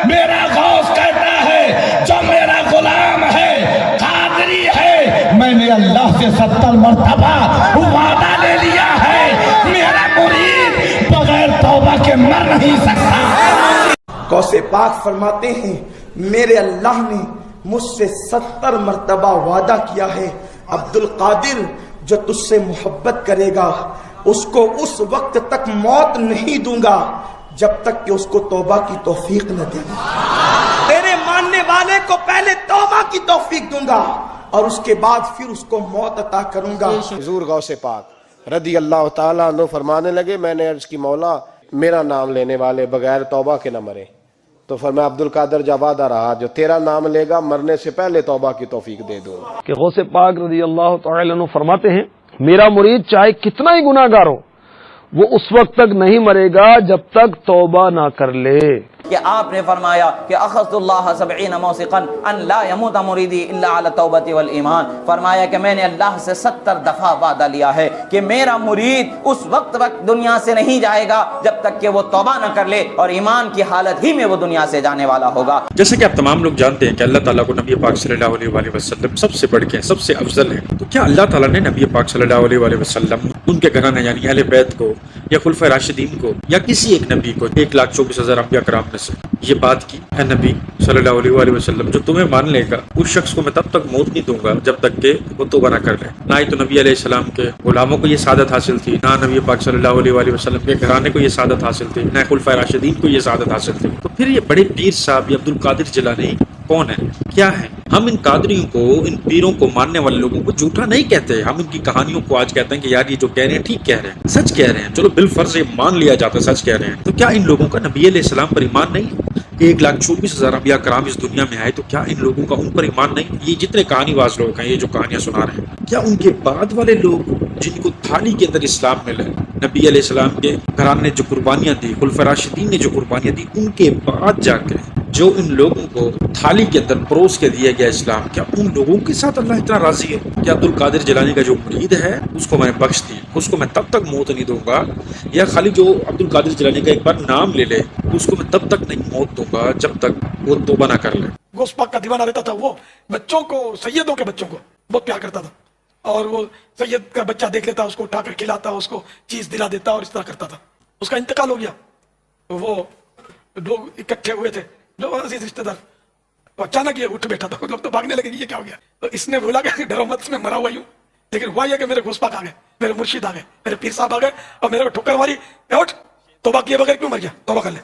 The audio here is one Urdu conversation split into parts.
میرا غوث کہتا ہے جو میرا غلام ہے قادری ہے، میں نے اللہ سے 70 مرتبہ وعدہ لے لیا ہے، میرا مرید بغیر توبہ کے مر نہیں سکتا۔ غوث پاک فرماتے ہیں میرے اللہ نے مجھ سے 70 مرتبہ وعدہ کیا ہے، عبد القادر جو تجھ سے محبت کرے گا اس کو اس وقت تک موت نہیں دوں گا جب تک کہ اس کو توبہ کی توفیق نہ دے گا۔ تیرے ماننے والے کو پہلے توبہ کی توفیق دوں گا اور اس کے بعد پھر اس کو موت عطا کروں گا۔ حضور غوث پاک رضی اللہ تعالیٰ عنہ فرمانے لگے، میں نے عرض کی مولا میرا نام لینے والے بغیر توبہ کے نہ مرے، تو فرمایا عبد القادر جا وعدہ رہا جو تیرا نام لے گا مرنے سے پہلے توبہ کی توفیق دے دوں گا۔ کہ غوث پاک رضی اللہ تعالی عنہ فرماتے ہیں میرا مرید چاہے کتنا ہی گناہ گار ہو وہ اس وقت تک نہیں مرے گا جب تک توبہ نہ کر لے۔ کہ آپ نے فرمایا کہ اخذت اللہ 70 موثقا ان لا يموت مریدی الا علی التوبۃ والایمان، فرمایا کہ میں نے اللہ سے 70 دفعہ وعدہ لیا ہے کہ میرا مرید اس وقت دنیا سے نہیں جائے گا جب تک کہ وہ توبہ نہ کر لے اور ایمان کی حالت ہی میں وہ دنیا سے جانے والا ہوگا۔ جیسے کہ آپ تمام لوگ جانتے ہیں کہ اللہ تعالیٰ کو نبی پاک صلی اللہ علیہ وآلہ وسلم سب سے بڑھ کے سب سے افضل ہے، تو کیا اللہ تعالیٰ نے نبی پاک صلی اللہ علیہ وآلہ وسلم ان کے گھرانے یعنی اہل بیت کو یا خلفائے راشدین کو یا کسی ایک نبی کو 1,24,000 انبیاء کرام میں سے یہ بات کی، اے نبی صلی اللہ علیہ وآلہ وسلم جو تمہیں مان لے گا اس شخص کو میں تب تک موت نہیں دوں گا جب تک کہ وہ توبہ نہ کر لے؟ نہ ہی تو نبی علیہ السلام کے غلاموں کو یہ سعادت حاصل تھی، نہ نبی پاک صلی اللہ علیہ وآلہ وسلم کے گھرانے کو یہ سعادت حاصل تھی، نہ خلفائے راشدین کو یہ سعادت حاصل تھی۔ تو پھر یہ بڑے پیر صاحب یہ عبد القادر جیلانی کون ہے، کیا ہے؟ ہم ان قادریوں کو ان پیروں کو ماننے والے لوگوں کو جھوٹا نہیں کہتے، ہم ان کی کہانیوں کو آج کہتے ہیں کہ یار یہ جو کہہ رہے ہیں ٹھیک کہہ رہے ہیں، سچ کہہ رہے ہیں، چلو بالفرض یہ مان لیا جاتا ہے سچ کہہ رہے ہیں۔ تو کیا ان لوگوں کا نبی علیہ السلام پر ایمان نہیں؟ 1,24,000 انبیاء کرام اس دنیا میں آئے تو کیا ان لوگوں کا ان پر ایمان نہیں؟ یہ جتنے کہانی باز لوگ ہیں یہ جو کہانیاں سنا رہے ہیں، کیا ان کے بعد والے لوگ جن کو تھالی کے اندر اسلام ملا، نبی علیہ السلام کے گھرانے نے جو قربانیاں دی، خلفائے راشدین نے جو قربانیاں دی، ان کے بعد جا کے جو ان لوگوں کو تھالی کے اندر پروس کے دیا گیا اسلام، کیا ان لوگوں کے ساتھ اللہ اتنا راضی ہے؟ کہ عبد القادر جیلانی کا جو مرید ہے اس کو میں نے بخش دی، اس کو میں تب تک موت نہیں دوں گا، یا خالی جو عبد القادر جیلانی کا ایک بار نام لے لے اس کو میں تب تک نہیں موت دوں گا جب تک وہ توبہ نہ کر لے۔ غوث پاک کا دیوانہ رہتا تھا، وہ بچوں کو سیدوں کے بچوں کو بہت پیار کرتا تھا، اور وہ سید کا بچہ دیکھ لیتا اس کو اٹھا کر کھلاتا، اس کو چیز دلا دیتا اور اس طرح کرتا تھا۔ اس کا انتقال ہو گیا، وہ لوگ اکٹھے ہوئے تھے جو عزیز رشتہ دار، اچانک یہ اٹھ بیٹھا تھا، لوگ تو بھاگنے لگے یہ کیا ہو گیا؟ تو اس نے بولا کہ ڈرو مت، میں مرا ہوا ہوں، لیکن ہوا یہ کہ میرے غوث پاک آ گئے، میرے مرشد آ گئے، میرے پیر صاحب آ گئے اور میرے کو ٹھوکر ماری، اٹھ توبہ کیے بغیر کیوں مر گیا؟ توبہ کر لے،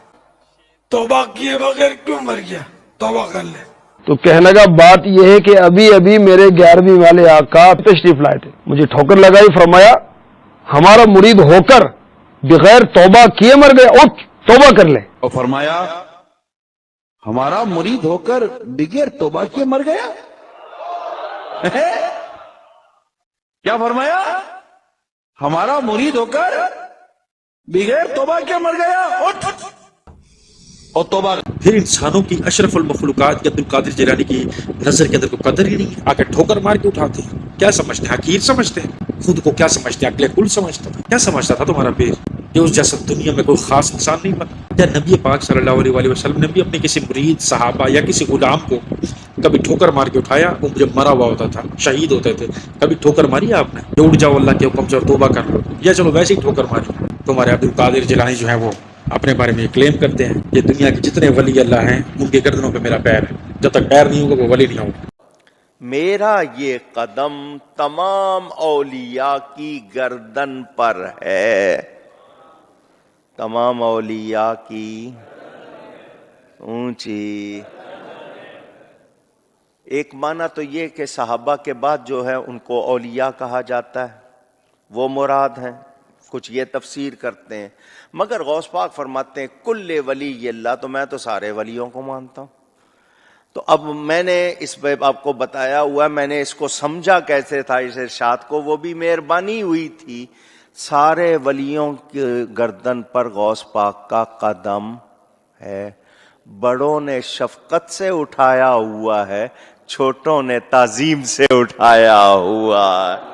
توبہ کیے بغیر کیوں مر گیا؟ توبہ کر لے۔ تو کہنے کا بات یہ ہے کہ ابھی ابھی میرے 11ویں والے آقا تشریف لائے تھے، مجھے ٹھوکر لگائی، فرمایا ہمارا مرید ہو کر بغیر توبہ کیے مر گیا، اٹھ توبہ کر لے۔ اور فرمایا ہمارا مرید ہو کر بغیر توبہ کیے مر گیا؟ کیا فرمایا؟ ہمارا مرید ہو کر بغیر توبہ کیے مر گیا، اٹھ اور توبہ۔ پھر انسانوں کی اشرف المخلوقات کے عبد القادر جیلانی کی نظر کے اندر کوئی قدر ہی نہیں ہے، آ کے ٹھوکر مار کے اٹھاتے ہیں۔ کیا سمجھتے ہیں؟ حقیر سمجھتے ہیں؟ خود کو کیا سمجھتے ہیں؟ عقل کل سمجھتا تھا؟ کیا سمجھتا تھا تمہارا پیر کہ اس جیسا دنیا میں کوئی خاص انسان نہیں بنا؟ کیا نبی پاک صلی اللہ علیہ وآلہ وسلم نے بھی اپنے کسی مرید صحابہ یا کسی غلام کو کبھی ٹھوکر مار کے اٹھایا؟ وہ جب مرا ہوا ہوتا تھا، شہید ہوتے تھے، کبھی ٹھوکر ماری ہے آپ نے؟ اٹھ جاؤ اللہ کے حکم سے اور توبہ کر لو، یا چلو ویسے ہی ٹھوکر ماری؟ تمہارے عبد القادر جیلانی جو ہے وہ اپنے بارے میں کلیم کرتے ہیں کہ دنیا کے جتنے ولی اللہ ہیں ان کے گردنوں پہ میرا پیر ہے، جب تک پیر نہیں ہوگا وہ ولی نہیں ہوگا۔ میرا یہ قدم تمام اولیاء کی گردن پر ہے، تمام اولیاء کی اونچی۔ ایک معنی تو یہ کہ صحابہ کے بعد جو ہے ان کو اولیاء کہا جاتا ہے، وہ مراد ہیں، کچھ یہ تفسیر کرتے ہیں، مگر غوث پاک فرماتے ہیں کل ولی اللہ، تو میں تو سارے ولیوں کو مانتا ہوں۔ تو اب میں نے اس پہ آپ کو بتایا ہوا، میں نے اس کو سمجھا کیسے تھا اس ارشاد کو، وہ بھی مہربانی ہوئی تھی۔ سارے ولیوں کی گردن پر غوث پاک کا قدم ہے، بڑوں نے شفقت سے اٹھایا ہوا ہے، چھوٹوں نے تعظیم سے اٹھایا ہوا ہے۔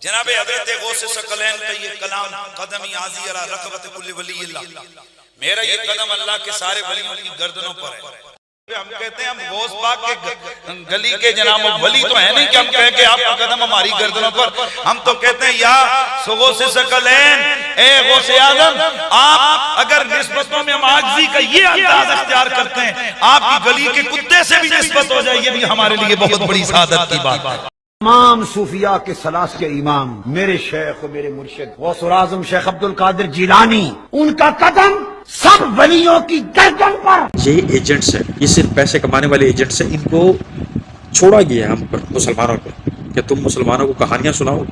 جناب حضرت غوث ثقلین کا یہ کلام قدمی عازی علی رقبت کل ولی اللہ، میرا یہ قدم اللہ کے سارے ولیوں کی گردنوں پر ہے. ہم کہتے ہیں ہم غوث پاک کے گلی کے جناب ولی تو ہیں نہیں کہ ہم کہیں کہ آپ کا قدم ہماری گردنوں پر. ہم تو کہتے ہیں یا غوث ثقلین، اے غوث اعظم، آپ اگر نسبتوں میں ہم عاجزی کا یہ انداز اختیار کرتے ہیں، آپ کی گلی کے کتے سے بھی نسبت ہو جائے، یہ بھی ہمارے لیے بہت بڑی سعادت کی بات ہے. تمام صوفیاء کے سلاس کے امام میرے شیخ و میرے مرشد غوث الاعظم شیخ عبد القادر جیلانی، ان کا قدم سب ولیوں کی گردن پر. یہ ایجنٹس ہیں، یہ صرف پیسے کمانے والے ایجنٹس ہیں. ان کو چھوڑا گیا ہے ہم پر، مسلمانوں کو، کہ تم مسلمانوں کو کہانیاں سناؤ،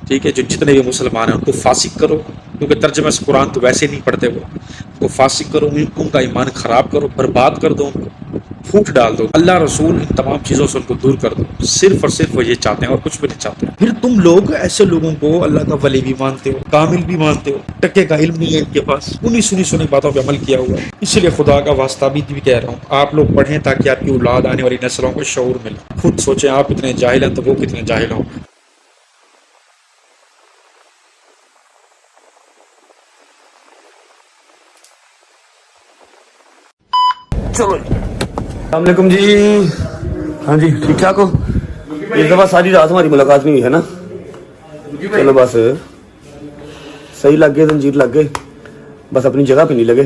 ٹھیک ہے، جو جتنے بھی مسلمان ہیں ان کو فاسق کرو، کیونکہ ترجمہ سے قرآن تو ویسے نہیں پڑھتے، وہ ان کو فاسق کرو، ان کا ایمان خراب کرو، برباد کر دو، ان کو پھوٹ ڈال دو. اللہ رسول ان تمام چیزوں سے ان کو دور کر دو. صرف اور صرف وہ یہ چاہتے ہیں اور کچھ بھی نہیں چاہتے. پھر تم لوگ ایسے لوگوں کو اللہ کا ولی بھی مانتے ہو، کامل بھی مانتے ہو، ٹکے کا علم نہیں ہے ان کے پاس، انہی سنی باتوں پہ عمل کیا ہوا ہے. اس لیے خدا کا واسطہ بھی کہہ رہا ہوں، آپ لوگ پڑھیں تاکہ آپ کی اولاد، آنے والی نسلوں کو شعور ملے. خود سوچیں آپ اتنے جاہل ہیں تو وہ کتنے جاہل ہوں گے. چلو السلام علیکم جی. ہاں جی ٹھیک ٹھاک ہو؟ اس دفعہ ساری رات ہماری ملاقات نہیں ہوئی ہے نا. چلو بس صحیح لگ گئے، زنجیر لگ گئے، بس اپنی جگہ پہ نہیں لگے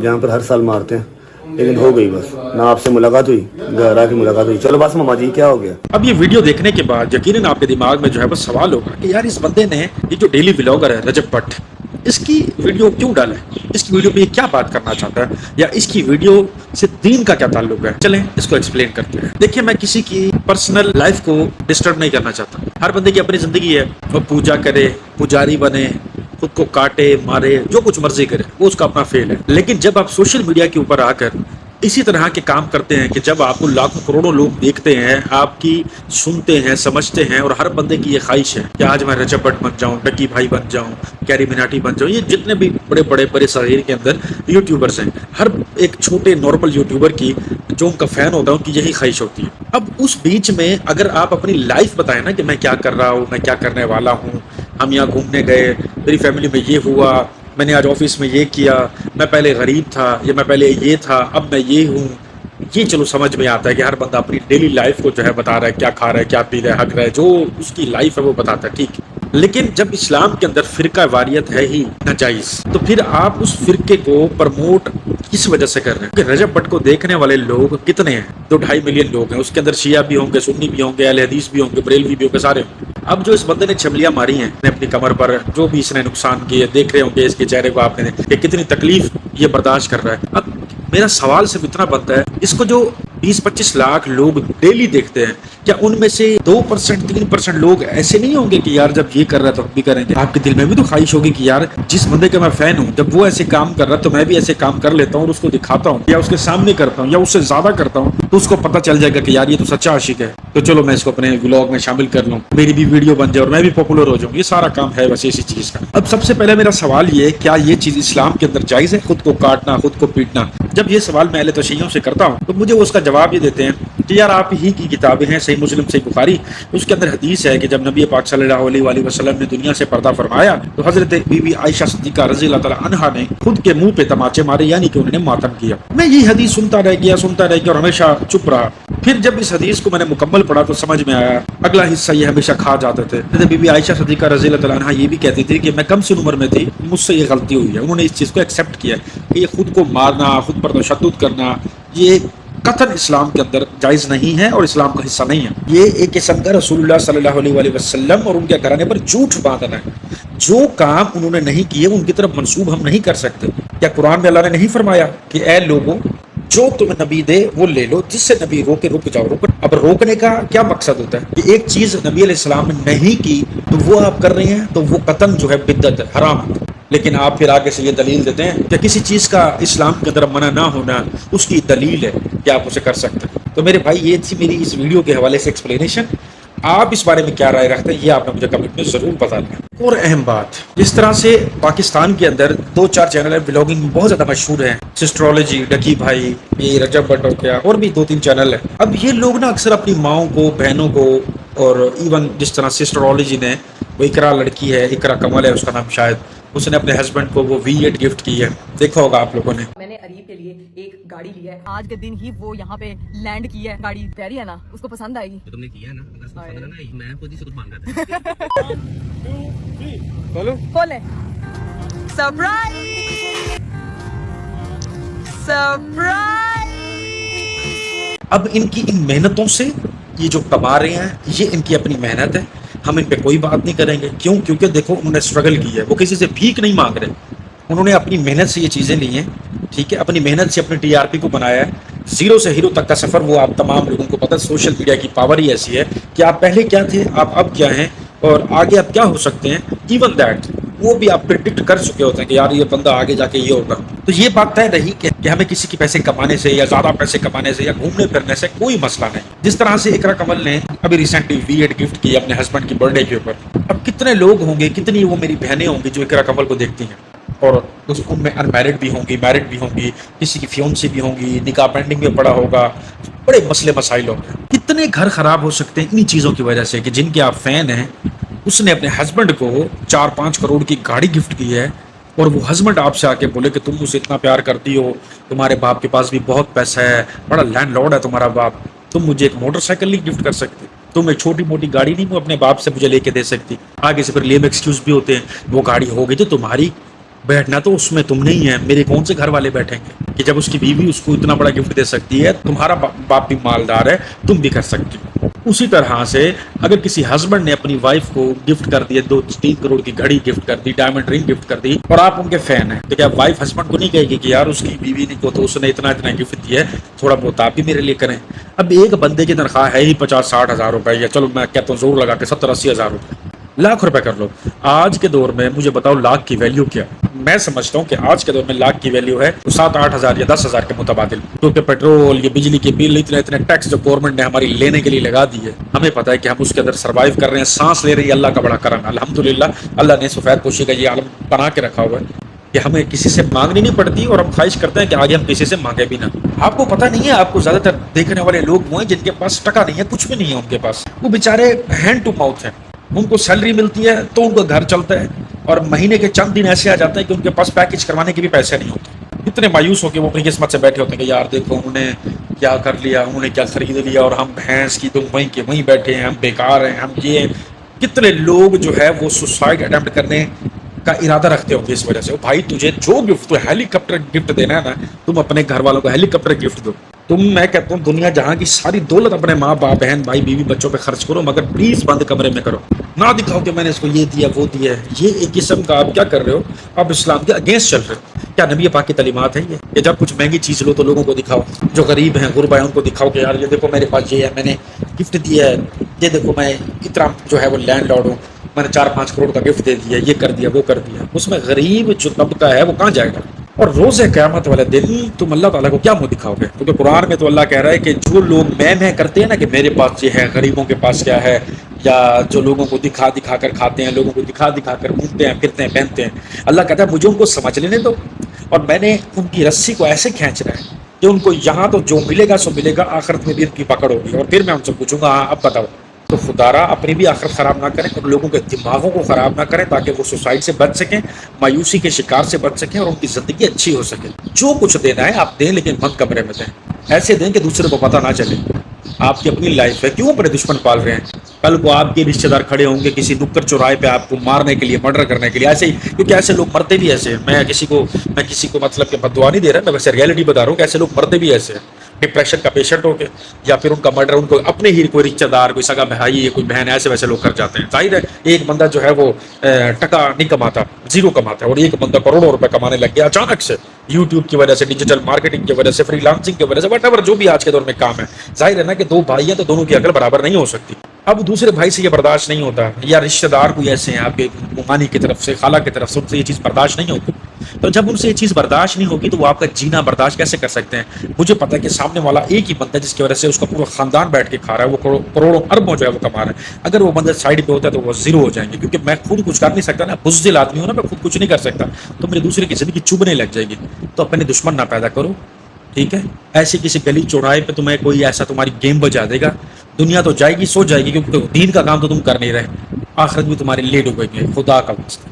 جہاں پر ہر سال مارتے ہیں، لیکن ہو گئی بس. نہ آپ سے ملاقات ہوئی، گھر آ کے ملاقات ہوئی. چلو بس ماما جی کیا ہو گیا؟ اب یہ ویڈیو دیکھنے کے بعد یقیناً آپ کے دماغ میں جو ہے بس سوال ہوگا کہ یار اس بندے نے یہ جو ڈیلی ولاگر ہے رجب بٹ، اس کی ویڈیو کیوں ڈالا ہے؟ اس کی ویڈیو پہ یہ کیا بات کرنا چاہتا ہے، یا اس کی ویڈیو سے دین کا کیا تعلق ہے؟ چلیں اس کو ایکسپلین کرتے ہیں. دیکھیے میں کسی کی پرسنل لائف کو ڈسٹرب نہیں کرنا چاہتا. ہر بندے کی اپنی زندگی ہے، وہ پوجا کرے، پجاری بنے، خود کو کاٹے مارے، جو کچھ مرضی کرے، وہ اس کا اپنا فیل ہے. لیکن جب آپ سوشل میڈیا کے اوپر آ کر اسی طرح کے کام کرتے ہیں کہ جب آپ کو لاکھوں کروڑوں لوگ دیکھتے ہیں، آپ کی سنتے ہیں، سمجھتے ہیں، اور ہر بندے کی یہ خواہش ہے کہ آج میں رجب بٹ بن جاؤں، ڈکی بھائی بن جاؤں، کیری مناٹی بن جاؤں، یہ جتنے بھی بڑے بڑے صغیر کے اندر یوٹیوبرز ہیں، ہر ایک چھوٹے نارمل یوٹیوبر کی جو ان کا فین ہوتا ہے ان کی یہی خواہش ہوتی ہے. اب اس بیچ میں اگر آپ اپنی لائف بتائیں نا کہ میں کیا کر رہا ہوں، میں کیا کرنے والا ہوں، ہم یہاں گھومنے گئے، میری فیملی میں یہ ہوا، میں نے آج آفس میں یہ کیا، میں پہلے غریب تھا، یا میں پہلے یہ تھا، اب میں یہ ہوں، یہ چلو سمجھ میں آتا ہے کہ ہر بندہ اپنی ڈیلی لائف کو جو ہے بتا رہا ہے، کیا کھا رہا ہے، کیا پی رہا ہے، ہگ رہا ہے، جو اس کی لائف ہے وہ بتاتا ہے، ٹھیک ہے. لیکن جب اسلام کے اندر فرقہ واریت ہے ہی ناجائز، تو پھر آپ اس فرقے کو پرموٹ کس وجہ سے کر رہے ہیں؟ کہ رجب بٹ کو دیکھنے والے لوگ کتنے ہیں؟ 2-2.5 ملین لوگ ہیں. اس کے اندر شیعہ بھی ہوں گے، سنی بھی ہوں گے، اہل حدیث بھی ہوں گے، بریلوی بھی ہوں گے، سارے ہوں گے. اب جو اس بندے نے چھملیاں ماری ہیں اپنی کمر پر، جو بھی اس نے نقصان کیے، دیکھ رہے ہوں گے اس کے چہرے کو آپ نے کہ کتنی تکلیف یہ برداشت کر رہا ہے. اب میرا سوال صرف اتنا بنتا ہے، اس کو جو 20-25 لاکھ لوگ ڈیلی دیکھتے ہیں، کیا ان میں سے 2%, 3% لوگ ایسے نہیں ہوں گے کہ یار جب یہ کر رہا ہے تو ہم بھی کریں گے؟ آپ کے دل میں بھی تو خواہش ہوگی کہ یار جس بندے کا میں فین ہوں، جب وہ ایسے کام کر رہا ہے تو میں بھی ایسے کام کر لیتا ہوں اور اس کو دکھاتا ہوں، یا اس کے سامنے کرتا ہوں، یا اس سے زیادہ کرتا ہوں، تو اس کو پتہ چل جائے گا کہ یار یہ تو سچا عاشق ہے، تو چلو میں اس کو اپنے ولاگ میں شامل کر لوں، میری بھی ویڈیو بن جائے اور میں بھی پاپولر ہو جاؤں. یہ سارا کام ہے بس اسی چیز کا. اب سب سے پہلے میرا سوال یہ ہے، کیا یہ چیز اسلام کے اندر جائز ہے، خود کو کاٹنا، خود کو پیٹنا؟ جب یہ سوال میں اہل تشیعوں سے کرتا ہوں تو مجھے اس کا جواب یہ دیتے ہیں کہ یار آپ ہی کی کتابیں ہیں، صحیح مسلم، صحیح بخاری، اس کے اندر حدیث ہے کہ جب نبی پاک صلی اللہ علیہ وآلہ وسلم نے دنیا سے پردہ فرمایا تو حضرت بی بی عائشہ صدیقہ رضی اللہ تعالی عنہا نے خود کے منہ پہ تماچے مارے، یعنی کہ انہوں نے ماتم کیا. میں یہ حدیث سنتا رہ گیا اور ہمیشہ چپ رہا. پھر جب اس حدیث کو میں نے مکمل پڑھا تو سمجھ میں آیا اگلا حصہ یہ ہمیشہ کھا جاتے تھے. حضرت بی بی عائشہ صدیقہ رضی اللہ تعالی عنہا یہ بھی کہتی تھی کہ میں کم سن عمر میں تھی، مجھ سے یہ غلطی ہوئی ہے. انہوں نے اس چیز کو ایکسیپٹ کیا کہ یہ خود کو مارنا، خود پر تشدد کرنا، یہ قطعاً اسلام کے اندر جائز نہیں ہے اور اسلام کا حصہ نہیں ہے. یہ ایک قسم کا رسول اللہ صلی اللہ علیہ وآلہ وسلم اور ان کے گھرانے پر جھوٹ باندھنا ہے. جو کام انہوں نے نہیں کیے ان کی طرف منسوب ہم نہیں کر سکتے. کیا قرآن میں اللہ نے نہیں فرمایا کہ اے لوگوں جو تمہیں نبی دے وہ لے لو، جس سے نبی روکے رک جاؤ؟ روک. اب روکنے کا کیا مقصد ہوتا ہے کہ ایک چیز نبی علیہ السلام نے نہیں کی تو وہ آپ کر رہے ہیں تو وہ قطعاً جو ہے بدعت ہے، حرام ہے. لیکن آپ پھر آگے سے یہ دلیل دیتے ہیں کہ کسی چیز کا اسلام کے اندر منع نہ ہونا اس کی دلیل ہے کہ آپ اسے کر سکتے ہیں. تو میرے بھائی یہ تھی میری اس ویڈیو کے حوالے سے ایکسپلینیشن. آپ اس بارے میں کیا رائے رکھتے ہیں یہ آپ نے مجھے کمنٹ میں ضرور بتانا. اور اہم بات، جس طرح سے پاکستان کے اندر 2-4 چینل ہیں ولاگنگ میں بہت زیادہ مشہور ہیں، سسٹرولوجی، ڈکی بھائی، یہ رجب بٹ ہو گیا، اور بھی 2-3 چینل ہیں. اب یہ لوگ نا اکثر اپنی ماؤں کو، بہنوں کو، اور ایون جس طرح سسٹرولوجی نے وہ اقرا لڑکی ہے، اقرا کمل ہے اس کا نام شاید، اس نے اپنے ہسبینڈ کو وہ V8 گفٹ کی ہے، دیکھا ہوگا آپ لوگوں نے. میں نے اریب کے لیے ایک گاڑی لی ہے، آج کے دن ہی وہ یہاں پہ لینڈ کی ہے. گاڑی پیاری ہے نا، اس کو پسند آئے گی. تم نے کیا ہے نا، اگر پسند ہے نا میں خود ہی سے کچھ مانگا تھا. کھولے سرپرائز سرپرائز. اب ان کی ان محنتوں سے یہ جو کما رہے ہیں یہ ان کی اپنی محنت ہے، ہم ان پہ کوئی بات نہیں کریں گے. کیوں؟ کیونکہ دیکھو انہوں نے اسٹرگل کی ہے، وہ کسی سے بھیک نہیں مانگ رہے، انہوں نے اپنی محنت سے یہ چیزیں لی ہیں. ٹھیک ہے، اپنی محنت سے اپنے TRP کو بنایا ہے. زیرو سے ہیرو تک کا سفر وہ آپ تمام لوگوں کو پتہ ہے. سوشل میڈیا کی پاور ہی ایسی ہے کہ آپ پہلے کیا تھے، آپ اب کیا ہیں، اور آگے آپ کیا ہو سکتے ہیں. ایون دیٹ وہ بھی آپ پریڈکٹ کر چکے ہوتے ہیں کہ یار یہ بندہ آگے جا کے یہ ہوگا. تو یہ بات طے رہی کہ ہمیں کسی کے پیسے کمانے سے یا زیادہ پیسے کمانے سے یا گھومنے پھرنے سے کوئی مسئلہ نہیں. جس طرح سے اقرا کمل نے ابھی ریسنٹلی V8 گفٹ کی اپنے ہسبینڈ کی برتھ ڈے کے اوپر. اب کتنے لوگ ہوں گے، کتنی وہ میری بہنیں ہوں گی جو اقرا کمل کو دیکھتی ہیں، اور ان میں انمیرڈ بھی ہوں گی، میرڈ بھی ہوں گی، کسی کی فیونسی بھی ہوں گی، نکاح پینڈنگ میں پڑا ہوگا، بڑے مسئلے مسائل ہوں گے. کتنے گھر خراب ہو سکتے ہیں انہی چیزوں کی وجہ سے کہ جن کے آپ فین ہیں. اس نے اپنے ہسبینڈ کو 4-5 کروڑ کی گاڑی گفٹ کی ہے، اور وہ ہسبینڈ آپ سے آ کے بولے کہ تم اسے اتنا پیار کرتی ہو، تمہارے باپ کے پاس بھی بہت پیسہ ہے، بڑا لینڈ لارڈ ہے تمہارا باپ، تم مجھے ایک موٹر سائیکل نہیں گفٹ کر سکتے، تم ایک چھوٹی موٹی گاڑی نہیں اپنے باپ سے مجھے لے کے دے سکتی. آگے سے پھر لیم ایکسکیوز بھی ہوتے ہیں، وہ گاڑی ہوگی تو تمہاری، بیٹھنا تو اس میں تم نہیں ہے، میرے کون سے گھر والے بیٹھیں گے کہ جب اس کی بیوی اس کو اتنا بڑا گفٹ دے سکتی ہے، تمہارا باپ بھی مالدار ہے، تم بھی کر سکتی ہو. اسی طرح سے اگر کسی ہسبینڈ نے اپنی وائف کو گفٹ کر دی 2-3 کروڑ کی گھڑی گفٹ کر دی، ڈائمنڈ رنگ گفٹ کر دی، اور آپ ان کے فین ہیں، تو کیا وائف ہسبینڈ کو نہیں کہے گی کہ یار اس کی بیوی کو تو اس نے اتنا گفٹ دیا ہے، تھوڑا بہت آپ بھی میرے لیے کریں. اب ایک بندے کی تنخواہ ہے ہی 50-60 ہزار روپے، یا چلو میں کہتا ہوں زور لگا کے 70-80 ہزار روپے، لاکھ روپے کر لو. آج کے دور میں مجھے بتاؤ لاکھ کی ویلیو کیا؟ میں سمجھتا ہوں کہ آج کے دور میں لاکھ کی ویلیو ہے 7-8 ہزار یا 10 ہزار کے متبادل. کیونکہ پیٹرول، یہ بجلی کے بل، اتنے ٹیکس جو گورنمنٹ نے ہماری لینے کے لیے لگا دی ہے، ہمیں پتہ ہے کہ ہم اس کے اندر سروائیو کر رہے ہیں، سانس لے رہے ہیں. اللہ کا بڑا کرم ہے، الحمدللہ. اللہ نے سفید پوشی کا یہ عالم بنا کے رکھا ہوا ہے کہ ہمیں کسی سے مانگنی نہیں پڑتی، اور ہم خواہش کرتے ہیں کہ آگے ہم کسی سے مانگے بھی نہ. آپ کو پتہ نہیں ہے، آپ کو زیادہ تر دیکھنے والے لوگ وہ ہیں جن کے پاس ٹکا نہیں ہے، کچھ بھی نہیں ہے ان کے پاس. وہ بیچارے ہینڈ ٹو ماؤتھ ہیں، ان کو سیلری ملتی ہے تو ان کا گھر چلتا ہے، اور مہینے کے چند دن ایسے آ جاتے ہیں کہ ان کے پاس پیکج کروانے کے بھی پیسے نہیں ہوتے. اتنے مایوس ہو کے وہ اپنی قسمت سے بیٹھے ہوتے ہیں کہ یار دیکھو انہوں نے کیا کر لیا، انہوں نے کیا خرید لیا، اور ہم بھینس کی تم وہیں کے وہیں بیٹھے ہیں، ہم بیکار ہیں، ہم یہ. کتنے لوگ جو ہے وہ سوسائڈ اٹیمپٹ کرنے کا ارادہ رکھتے ہوں گے اس وجہ سے. بھائی تجھے جو گفٹ، تو ہیلی کاپٹر گفٹ دینا ہے نا، تم اپنے گھر والوں کو ہیلی کاپٹر گفٹ دو. میں کہتا ہوں دنیا جہاں کی ساری دولت اپنے ماں باپ، بہن بھائی، بیوی بچوں پہ خرچ کرو، مگر پلیز بند کمرے میں کرو. نہ دکھاؤ کہ میں نے اس کو یہ دیا وہ دیا ہے. یہ ایک قسم کا آپ کیا کر رہے ہو، آپ اسلام کے اگینسٹ چل رہے ہو. کیا نبی پاک کی تعلیمات ہیں یہ کہ جب کچھ مہنگی چیز لو تو لوگوں کو دکھاؤ، جو غریب ہیں غربا ہیں ان کو دکھاؤ کہ یار یہ دیکھو میرے پاس یہ ہے، میں نے گفٹ دیا ہے، یہ دیکھو میں اتنا جو ہے وہ لینڈ لارڈ ہوں، میں نے 4-5 کروڑ کا گفٹ دے دیا، یہ کر دیا وہ کر دیا. اس میں غریب جو طبقہ ہے وہ کہاں جائے گا؟ اور روز قیامت والے دن تم اللہ تعالیٰ کو کیا منہ دکھاؤ گے؟ کیونکہ قرآن میں تو اللہ کہہ رہا ہے کہ جو لوگ میں کرتے ہیں نا کہ میرے پاس یہ ہے، غریبوں کے پاس کیا ہے، یا جو لوگوں کو دکھا دکھا کر کھاتے ہیں، لوگوں کو دکھا دکھا کر گھومتے ہیں پھرتے ہیں پہنتے ہیں، اللہ کہتا ہے مجھے ان کو سمجھ لینے دو، اور میں نے ان کی رسی کو ایسے کھینچنا ہے کہ ان کو یہاں تو جو ملے گا سو ملے گا، آخرت میں بھی ان کی پکڑ ہوگی. اور پھر میں ان سے پوچھوں گا ہاں اب بتاؤ. تو خدارا اپنی بھی آخرت خراب نہ کریں اور لوگوں کے دماغوں کو خراب نہ کریں، تاکہ وہ سوسائڈ سے بچ سکیں، مایوسی کے شکار سے بچ سکیں، اور ان کی زندگی اچھی ہو سکے. جو کچھ دینا ہے آپ دیں، لیکن بند کمرے میں دیں. ایسے دیں کہ دوسرے کو پتہ نہ چلے. آپ کی اپنی لائف ہے، کیوں اپنے دشمن پال رہے ہیں؟ کل کو آپ کے رشتے دار کھڑے ہوں گے کسی نکڑ چوراہے پہ آپ کو مارنے کے لیے، مرڈر کرنے کے لیے. ایسے ہی، کیونکہ ایسے لوگ مرتے بھی ایسے ہیں. میں کسی کو مطلب کہ بد دعا نہیں دے رہا، میں ویسے ریئلٹی بتا رہا ہوں کہ ایسے لوگ مرتے بھی ایسے ہیں. ڈپریشن کا پیشنٹ ہو کے، یا پھر ان کا مرڈر ان کو اپنے ہی کوئی رشتے دار، کوئی سگا بھائی، کوئی بہن، ایسے ویسے لوگ کر جاتے ہیں. ظاہر ہے ایک بندہ جو ہے وہ ٹکا نہیں کماتا، زیرو کماتا ہے، اور ایک بندہ کروڑوں روپے کمانے لگ گیا اچانک سے، یوٹیوب کی وجہ سے، ڈیجیٹل مارکیٹنگ کی وجہ سے، فری لانسنگ کی وجہ سے، وٹ ایور جو بھی آج کے دور میں کام ہے. ظاہر ہے نا کہ 2 بھائی ہیں تو دونوں کی عقل برابر نہیں ہو سکتی. اب دوسرے بھائی سے یہ برداشت نہیں ہوتا، یا رشتے دار کوئی ایسے ہیں آپ کے ممانی کی طرف سے، خالہ کی طرف سے، ان سے یہ چیز برداشت نہیں ہوتی. تو جب ان سے یہ چیز برداشت نہیں ہوگی تو وہ آپ کا جینا برداشت کیسے کر سکتے ہیں؟ مجھے پتا ہے کہ سامنے والا ایک ہی بندہ جس کی وجہ سے اس کا پورا خاندان بیٹھ کے کھا رہا ہے، وہ کروڑوں اربوں جو ہے وہ کما رہا ہے. اگر وہ بندہ سائڈ پہ ہوتا ہے تو وہ زیرو ہو جائیں گے، کیونکہ میں خود کچھ کر نہیں سکتا نا، بزدل آدمی ہوں نا، میں خود کچھ نہیں کر سکتا، تو میرے دوسرے کی زندگی چبھنے لگ جائے گی. تو اپنے دشمن نہ پیدا کرو، ٹھیک ہے؟ ایسی کسی گلی چوراہے پہ تمہیں کوئی ایسا تمہاری گیم بجا دے گا، دنیا تو جائے گی، سو جائے گی، کیونکہ دین کا کام تو تم کر نہیں رہے، آخرت بھی تمہاری لیٹ ہو گئی ہے. خدا کا واسطہ